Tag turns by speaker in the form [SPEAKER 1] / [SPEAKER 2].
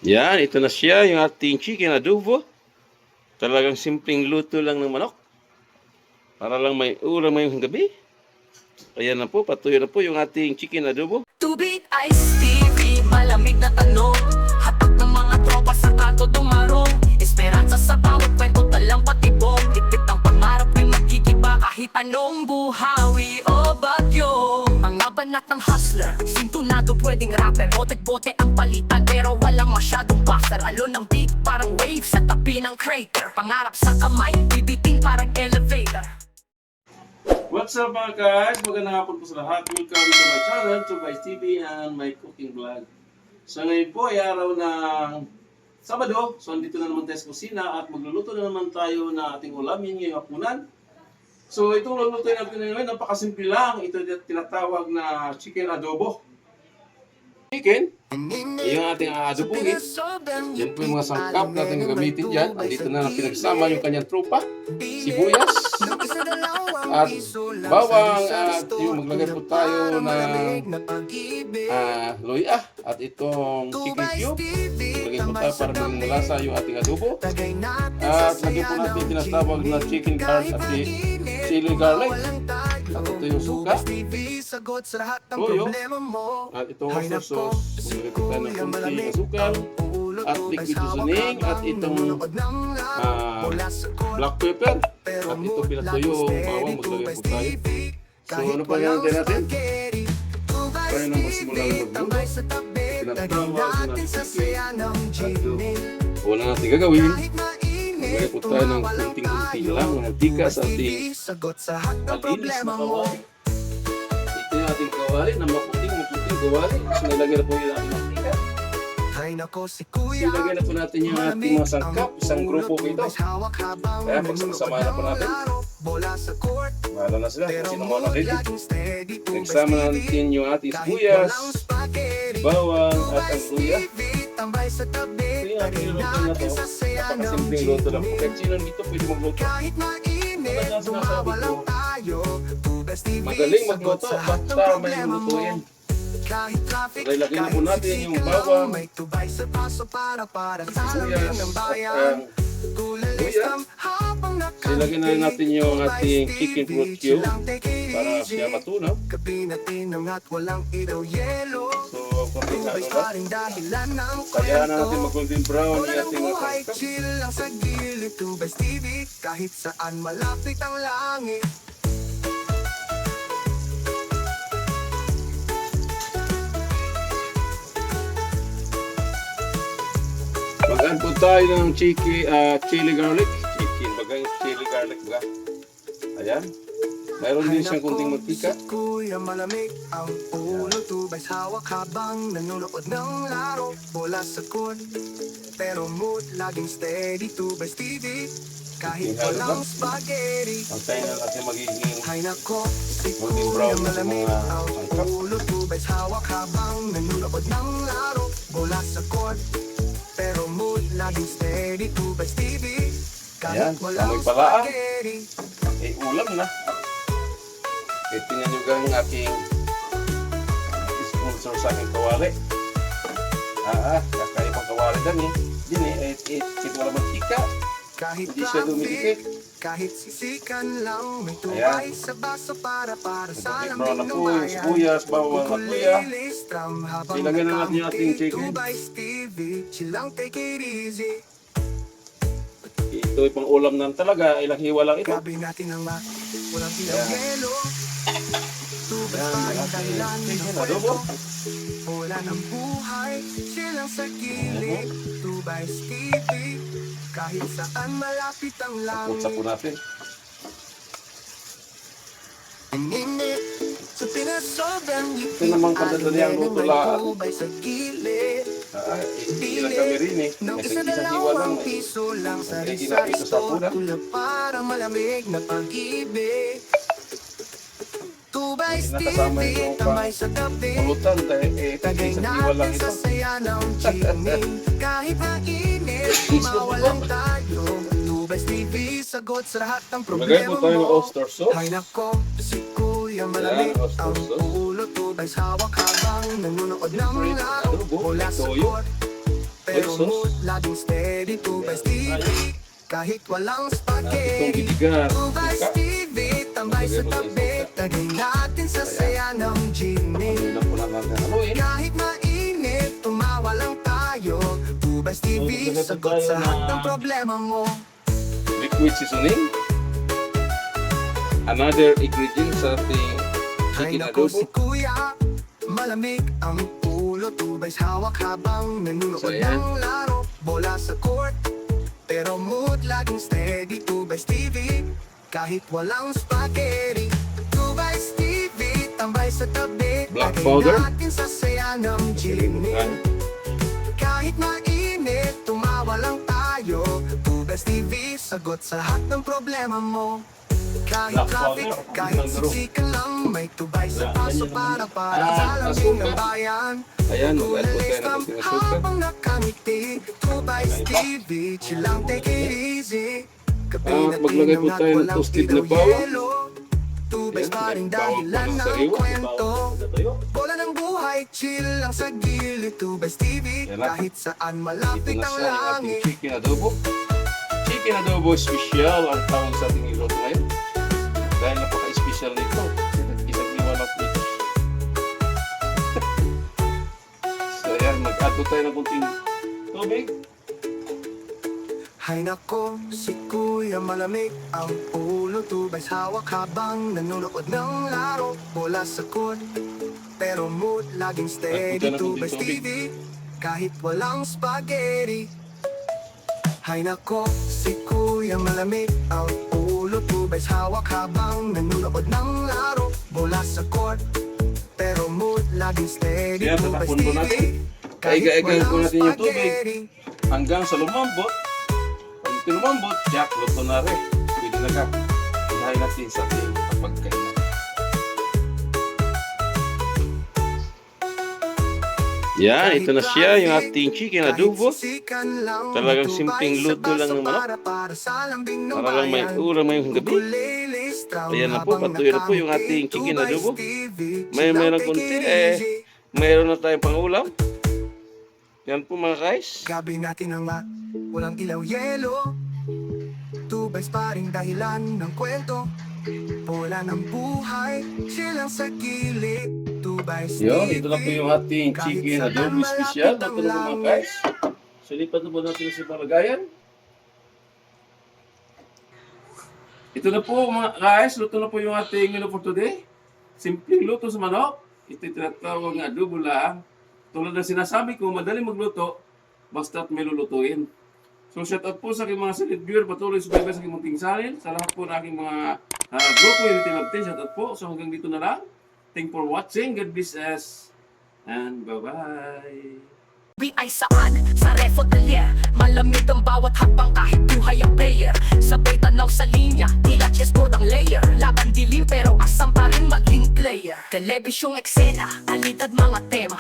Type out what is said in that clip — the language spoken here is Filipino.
[SPEAKER 1] Yan, ito na siya, yung ating chicken adobo. Talagang simpleng luto lang ng manok. Para lang may ulam ngayong gabi. Ayan na po, patuyo na po yung ating chicken adobo.
[SPEAKER 2] Tubig, Ice TV, malamig na tanong. Hatag ng mga tropa sa kanto dumarong. Esperanza sa bawat kwento, talang patibong. Dikit ang pangarap ay magkikiba kahit anong buhawi o bagyo. Mga banat ng hustler, sintunado pwedeng rapper. Bote-bote ang palitan pero walang masyadong buzzer. Alon ng beat parang wave sa tabi ng crater. Pangarap sa kamay, bibitin parang elevator.
[SPEAKER 1] What's up mga guys? Magandang hapon po sa lahat. Welcome to my channel, to Vice TV and my cooking vlog. So ngayon po ay araw ng Sabado. So andito na naman tayo sa kusina at magluluto na naman tayo na ating ulamin ngayong hapunan. So itong lulutuin natin ngayon, napakasimple lang. Ito yung tinatawag na chicken adobo. Chicken, yung ating aadobongin. Yan po yung mga sangkap natin gagamitin dyan. Andito na lang pinagsama yung kanyang tropa, sibuyas, at bawang, at yung maglagay po tayo ng loya at itong chicken cube. Maglagay po tayo para maging malasa yung ating adobo. At lagyan po natin yung tinatawag na chicken garlic at chili garlic. At ito yung suka, toyo, at itong oyster sauce. Maglagay po tayo ng konting asukal at liquid seasoning at itong black pepper at itong pinatuyo bawang. Maglagay po tayo. So ano pa yan natin? Kaya na magsimula ng magluto. Pinatawag natin at wala natin gagawin. Maglagay po tayo ng kunting-kunti lang ng mantika sa ating malinis na kawali. Ito yung ating kawali na maputing kawali. So nilagay na po yung ating mantika. Ilagay na po natin yung ating mga sangkap. Isang grupo po ito. Kaya pagsama na po natin. Mahala na sila kung sino mga ready. Nagsama natin yung ating sibuyas, bawang at ang luya. Ito yung ating luto na ito. Napakasimpleng luto lang po. Kahit sino dito pwede magluto. Talagang sinasabi ko, magaling magluto basta may lutuin. Ilagay na po natin yung bawang, sibuyas at luya. Ilagay na natin yung ating chicken fruit cube para siya matunaw. So, konting ano na. Kaya na natin mag-golden brown yung ating
[SPEAKER 2] kahit saan malapit ang langit.
[SPEAKER 1] Mag-add po tayo ng chili garlic. Chicken, bagay chili garlic ba? Ayan. Mayroon din siyang kunting mantika.
[SPEAKER 2] Kuya malamig ang ulo, tubay hawak habang nanonood ng laro. Bola sa court, pero mood laging steady. Tubay TV, kahit walang spaghetti.
[SPEAKER 1] Antayin na natin magiging
[SPEAKER 2] Hay nako, si
[SPEAKER 1] golden
[SPEAKER 2] Kuya
[SPEAKER 1] brown sa
[SPEAKER 2] malamig
[SPEAKER 1] mga
[SPEAKER 2] ang
[SPEAKER 1] sangkap.
[SPEAKER 2] ulo, tubay hawak habang nanonood ng laro. Bola sa court, pero mood laging steady. Tubay TV,
[SPEAKER 1] Ayan,
[SPEAKER 2] kahit walang
[SPEAKER 1] amoy palaan.
[SPEAKER 2] spaghetti.
[SPEAKER 1] Eh, ulam na. Eh, tingnan nyo gang aking sponsor sa aking kawali. Kakaibang kawali lang eh. Din eh, wala mantika.
[SPEAKER 2] Kahit
[SPEAKER 1] Hindi siya dumidikit.
[SPEAKER 2] kahit sisikan lang, may
[SPEAKER 1] Ayan.
[SPEAKER 2] tubay sa baso para sa
[SPEAKER 1] Golden brown
[SPEAKER 2] lambing
[SPEAKER 1] na
[SPEAKER 2] ng
[SPEAKER 1] po yung
[SPEAKER 2] bayan.
[SPEAKER 1] sibuyas, bawang at luya.
[SPEAKER 2] Kukulilis-tram habang
[SPEAKER 1] Ilagay na natin yung ating chicken.
[SPEAKER 2] Tubay TV, chilang take it easy.
[SPEAKER 1] Ito ay pang ulam na talaga. Ilang hiwa lang ito.
[SPEAKER 2] Gabi natin ang mat, walang pinang yelo. Tubay
[SPEAKER 1] Ayan,
[SPEAKER 2] parang
[SPEAKER 1] ating
[SPEAKER 2] dahilan ng
[SPEAKER 1] chicken
[SPEAKER 2] kwento.
[SPEAKER 1] adobo.
[SPEAKER 2] Wala ng buhay, silang sa gilid. Tubay TV, kahit saan malapit ang langit.
[SPEAKER 1] Putsa po natin.
[SPEAKER 2] Ang init sa pinasobrang
[SPEAKER 1] Ito namang kadadali ang lutulaan.
[SPEAKER 2] tubay sa gilid.
[SPEAKER 1] Hindi lang kami rin eh.
[SPEAKER 2] Nang
[SPEAKER 1] Kasi
[SPEAKER 2] isa
[SPEAKER 1] isang hiwa lang
[SPEAKER 2] dalawang
[SPEAKER 1] eh.
[SPEAKER 2] piso lang sa
[SPEAKER 1] Hindi
[SPEAKER 2] research
[SPEAKER 1] ginapito sa
[SPEAKER 2] store.
[SPEAKER 1] puna.
[SPEAKER 2] Tulad para malamig na pag-ibig. Tubay
[SPEAKER 1] Nakasama
[SPEAKER 2] TV,
[SPEAKER 1] yung
[SPEAKER 2] tambay sa tabi.
[SPEAKER 1] pulutan dahil
[SPEAKER 2] Tagay
[SPEAKER 1] isang hiwa lang
[SPEAKER 2] natin
[SPEAKER 1] ito.
[SPEAKER 2] sa saya ng chimney. Kahit mainit, mawalan tayo. Tubay TV, sagot sa lahat ng
[SPEAKER 1] Lagay po
[SPEAKER 2] problema
[SPEAKER 1] tayo ng
[SPEAKER 2] mo.
[SPEAKER 1] oyster sauce.
[SPEAKER 2] Hay nako, si Kuya malamig
[SPEAKER 1] Ayan, oyster
[SPEAKER 2] ang
[SPEAKER 1] sauce.
[SPEAKER 2] ulo. Tubay sa hawak habang nanonood ng laro.
[SPEAKER 1] Adobo,
[SPEAKER 2] Mula sa
[SPEAKER 1] toyo.
[SPEAKER 2] court,
[SPEAKER 3] Pero
[SPEAKER 1] sauce.
[SPEAKER 3] mood laging steady, 2x TV. Kahit walang
[SPEAKER 1] Itong
[SPEAKER 3] spaghetti,
[SPEAKER 1] bibigan.
[SPEAKER 3] 2x TV. Tambay sa tabi, tagay natin sa saya ng Genie.
[SPEAKER 1] Ano po lang natin haluin.
[SPEAKER 3] Kahit mainit, tumawa lang tayo. 2x TV, sagot sa lahat ng problema mo.
[SPEAKER 1] Liquid seasoning. Another ingredient sa ating
[SPEAKER 3] Ay
[SPEAKER 1] chicken
[SPEAKER 3] nako
[SPEAKER 1] adobo.
[SPEAKER 3] si kuya, malamig ang ulo. 2x hawak habang nanunood
[SPEAKER 1] So, yan.
[SPEAKER 3] ng laro. Bola sa court, pero mood laging steady. 2x TV, kahit walang spaghetti. 2x TV, tambay sa tabi.
[SPEAKER 1] Black
[SPEAKER 3] Lagay
[SPEAKER 1] powder.
[SPEAKER 3] natin sa saya ng Genie. Kahit mainit, tumawa lang tayo. 2x TV, sagot sa lahat ng problema mo. Kahit
[SPEAKER 1] Black
[SPEAKER 3] traffic,
[SPEAKER 1] powder.
[SPEAKER 3] kahit siksikan lang, may tubay sa paso para sa lambing ng bayan.
[SPEAKER 1] Ayan, mag-add po tayo ng
[SPEAKER 3] Kulay
[SPEAKER 1] konting asukal.
[SPEAKER 3] habang nakamiti, 2x TV, chill lang, take it easy. Kape na
[SPEAKER 1] maglagay po
[SPEAKER 3] tinang
[SPEAKER 1] tayo ng
[SPEAKER 3] walang
[SPEAKER 1] toasted na
[SPEAKER 3] ilaw,
[SPEAKER 1] bawang.
[SPEAKER 3] yelo. 2x
[SPEAKER 1] Ayan,
[SPEAKER 3] pa rin
[SPEAKER 1] may bawang
[SPEAKER 3] dahilan
[SPEAKER 1] po ng
[SPEAKER 3] ng
[SPEAKER 1] sariwa.
[SPEAKER 3] kwento. Bola ng buhay, chill lang sa gilid, 2x TV.
[SPEAKER 1] Yan lang.
[SPEAKER 3] Kahit saan
[SPEAKER 1] Ito
[SPEAKER 3] malapit
[SPEAKER 1] na
[SPEAKER 3] ang
[SPEAKER 1] siya, yung ating
[SPEAKER 3] langit.
[SPEAKER 1] chicken adobo. Chicken adobo special ang tawag sa ating iluto ngayon. Dahil napaka-special nito. Isang liwanag nito. So ayan, mag-add po tayo ng kunting tubig.
[SPEAKER 3] Hay nako, si kuya malamig ang ulo. 2x hawak habang nanonood ng laro. Bola sa court, pero mood laging steady.
[SPEAKER 1] Ay, puta na
[SPEAKER 3] 2x
[SPEAKER 1] kunting
[SPEAKER 3] TV, kahit walang spaghetti. Hay nako, si kuya malamig ang ulo. 2x hawak habang nanonood ng laro. Bola sa court, pero mood laging steady.
[SPEAKER 1] Yan,
[SPEAKER 3] 2x
[SPEAKER 1] tatapon po
[SPEAKER 3] TV,
[SPEAKER 1] natin.
[SPEAKER 3] kahit
[SPEAKER 1] Kaiga-igahan po
[SPEAKER 3] walang
[SPEAKER 1] natin yung tubig.
[SPEAKER 3] spaghetti.
[SPEAKER 1] Hanggang sa lumambot. Pag ito lumambot, yak, luto na rin. Pwede na ka. Unahin natin sa ating pagkainan. Yan, ito na siya, yung ating chicken adobo. Talagang simpleng luto lang ng manok. Para lang may ulam ngayong gabi. Ayan na po, patuloy na po yung ating chicken adobo. Mayroon konti, mayroon na tayong pangulam. Yan po mga guys.
[SPEAKER 3] Gabi natin ang walang ilaw yelo. 2x pa rin dahilan ng kwento. Bola ng buhay, silang sa gilid. 2x
[SPEAKER 1] Yo, ito na po yung ating chicken adobo special. Ito na po mga guys. So, lipat na po natin sa palagayan. Ito na po mga guys. Luto na po yung ating menu for today. Simpleng luto sa manok. Ito yung tinatawag nga adobo lang. Tulad na sinasabi ko, madali magluto. Basta't may lulutuin. So, shout out po sa aking mga silid viewer. Patuloy subayabay sa aking munting salin. Sa lahat po ng aking mga grupo, Unity Love Team. Shout out po. So, hanggang dito na lang. Thank for watching. God bless us. And bye-bye.
[SPEAKER 2] Ay saan? Sa refodelier Malamig ang bawat hakbang kahit buhay ang player Sabay tanaw sa linya, tila chessboard ang layer Laban dilim pero asam pa rin maging player Telebisyong eksena, alitad mga tema